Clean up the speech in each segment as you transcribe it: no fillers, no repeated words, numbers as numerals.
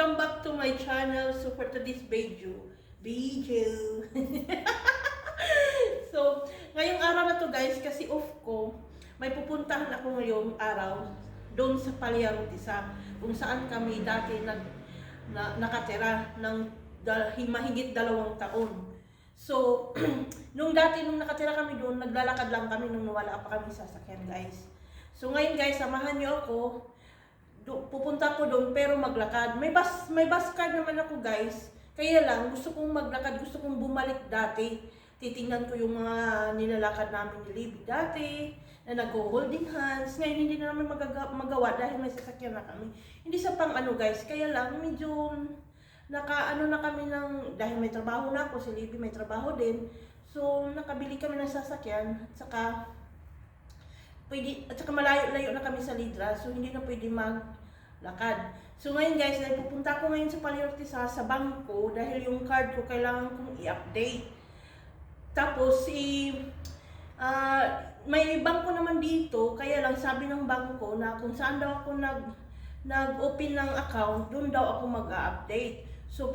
Welcome back to my channel. So for today's video. So, ngayong araw na to guys, kasi off ko, may pupuntahan ako ngayong araw doon sa Paliarotisa, kung saan kami dati nakatira ng mahigit 2 taon. So, nung nakatira kami doon, naglalakad lang kami nung nawala pa kami sa sasakyan guys. So ngayon guys, samahan niyo ako. Pupunta ko doon pero maglakad. May bus card naman ako guys. Kaya lang gusto kong maglakad, gusto kong bumalik dati. Titingnan ko yung mga nilalakad namin ni Libby dati na nag-holding hands. Ngayon hindi na namin magawa dahil may sasakyan na kami. Hindi sa pang ano guys, kaya lang medyo nakaano na kami ng, dahil may trabaho na ako, si Libby may trabaho din. So nakabili kami ng sasakyan at saka malayo-layo na kami sa Lidra, so hindi na pwede maglakad. So ngayon guys, pupunta ko ngayon sa Paliarotisa sa bangko dahil yung card ko kailangan kong i-update. Tapos may bangko naman dito, kaya lang sabi ng bangko na kung saan daw ako nag-open ng account, doon daw ako mag-update. So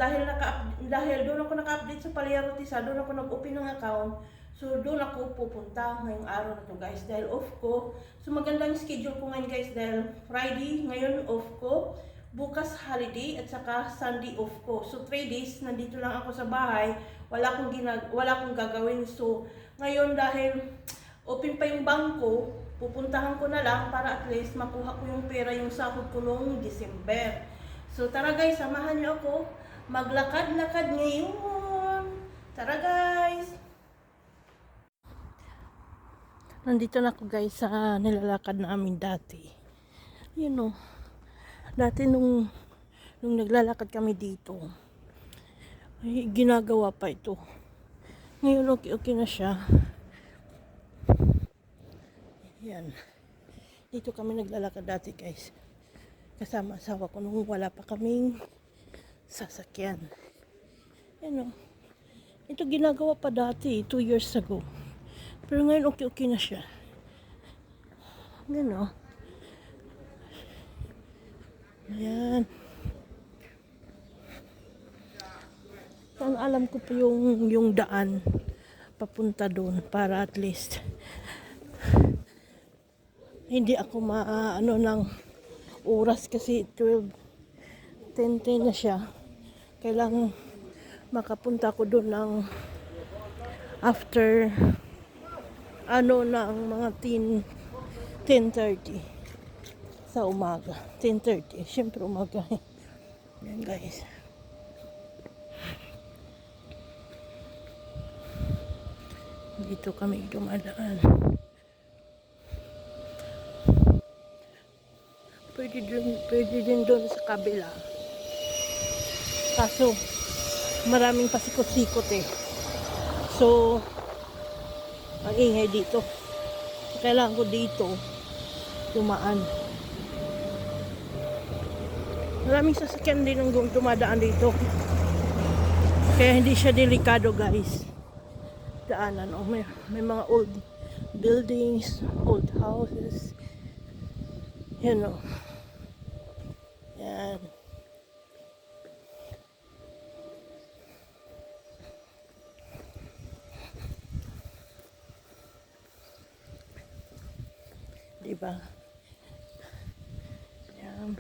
dahil doon ako naka-update sa Paliarotisa, doon ako nag-open ng account. So doon ako pupunta ngayong araw na to guys dahil off ko. So magandang schedule ko ngayon guys dahil Friday ngayon off ko, bukas holiday at saka Sunday off ko. So 3 days nandito lang ako sa bahay, wala akong gagawin. So ngayon dahil open pa yung bangko, pupuntahan ko na lang para at least makuha ko yung pera, yung sahod ko noong December. So tara guys, samahan niyo ako maglakad-lakad ngayon. Tara guys. Nandito na ako guys sa nilalakad namin dati. You know, dati nung naglalakad kami dito, ay ginagawa pa ito. Ngayon okay na siya. Yan. Dito kami naglalakad dati guys. Kasama asawa ko nung wala pa kaming sasakyan. You know, ito ginagawa pa dati 2 years ago. Pero ngayon okay na siya. Yan o. Ayan. Ang alam ko po yung daan papunta doon para at least hindi ako maano ng oras kasi 10:10 na siya. Kailangan makapunta ko doon ng after ng mga 10:30 sa umaga. 10:30. Siyempre umaga. Yan guys. Dito kami dumadaan. Pwede din doon sa kabila. Kaso maraming pasikot-sikot eh. So ang ingay dito. Kailangan ko dito dumaan. Maraming sasakyan din ang dumadaan dito. Kaya hindi siya delikado guys. Daanan. Oh, may mga old buildings, old houses. Yan o. Yan. Diba? Yan.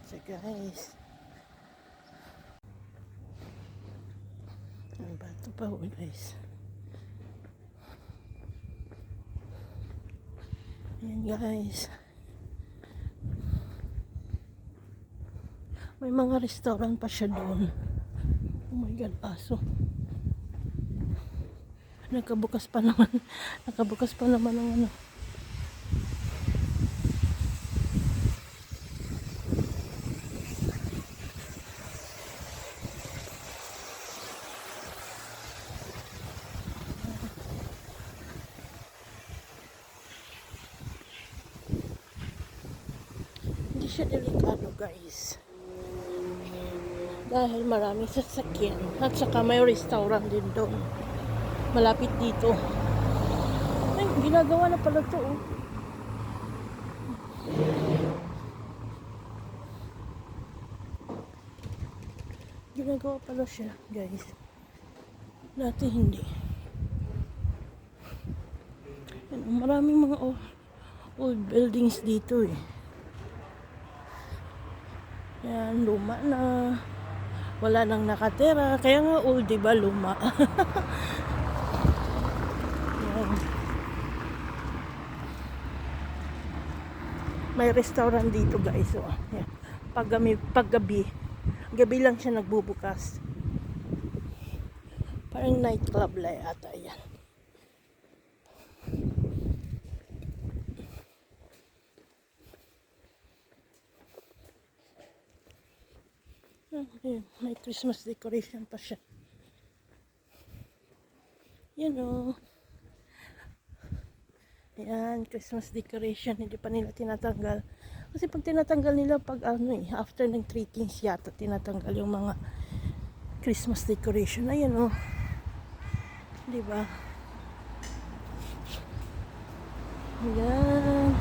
So guys. Ang bato pa guys. Yan guys. May mga restaurant pa siya doon. Oh my God, aso. Nakabukas pa naman ang ano. Hindi siya delikado guys. Dahil maraming sasakyan. At saka may restaurant din doon. Malapit dito. Ginagawa na pala to, oh. Ginagawa pala siya, guys. Dati hindi. Yan, maraming mga old buildings dito eh. Yan, luma na. Wala nang nakatira. Kaya nga old, diba? Luma. Yan. May restaurant dito, guys. Oh. Yan. Paggabi lang siya nagbubukas. Parang nightclub lang ata yan. Ayan, may Christmas decoration pa siya. Yan o. Ayan, Christmas decoration. Hindi pa nila tinatanggal. Kasi pag tinatanggal nila, pag after ng 3 Kings yata, tinatanggal yung mga Christmas decoration. Ayan o. Diba? Ayan.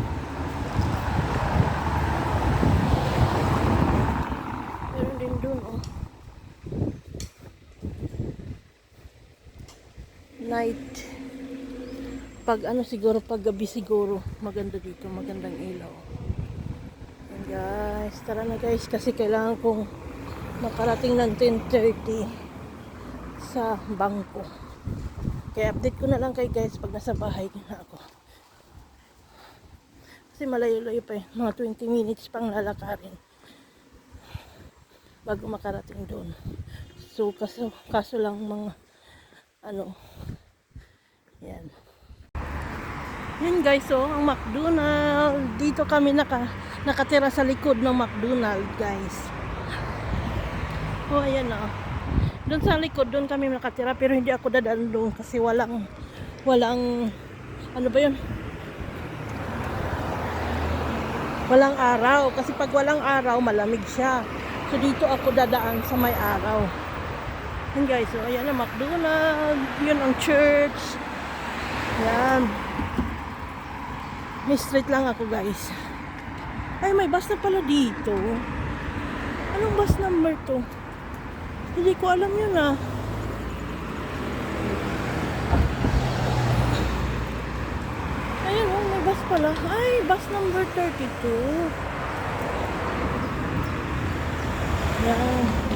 Meron din dun o. Night. Pag siguro, pag gabi siguro, maganda dito, magandang ilaw. And guys, tara na guys, kasi kailangan kong makarating ng 10:30 sa bangko. Kaya update ko na lang kay guys pag nasa bahay na ako. Kasi malayo-layo pa mga 20 minutes pang lalakarin bago makarating doon. So, kaso lang mga yan. Yun guys, ang McDonald's. Dito kami nakatira sa likod ng McDonald's, guys. Ayan o. Doon sa likod, doon kami nakatira. Pero hindi ako dadaan doon kasi walang, ano ba yun? Walang araw. Kasi pag walang araw, malamig siya. So dito ako dadaan sa may araw. Yan guys, ayan ang McDonald's. Yun ang church. Yan. May street lang ako guys. Ay, may bus na pala dito. Anong bus number to? Hindi ko alam yun ah. Ayun may bus pala. Ay, bus number 32. Yan.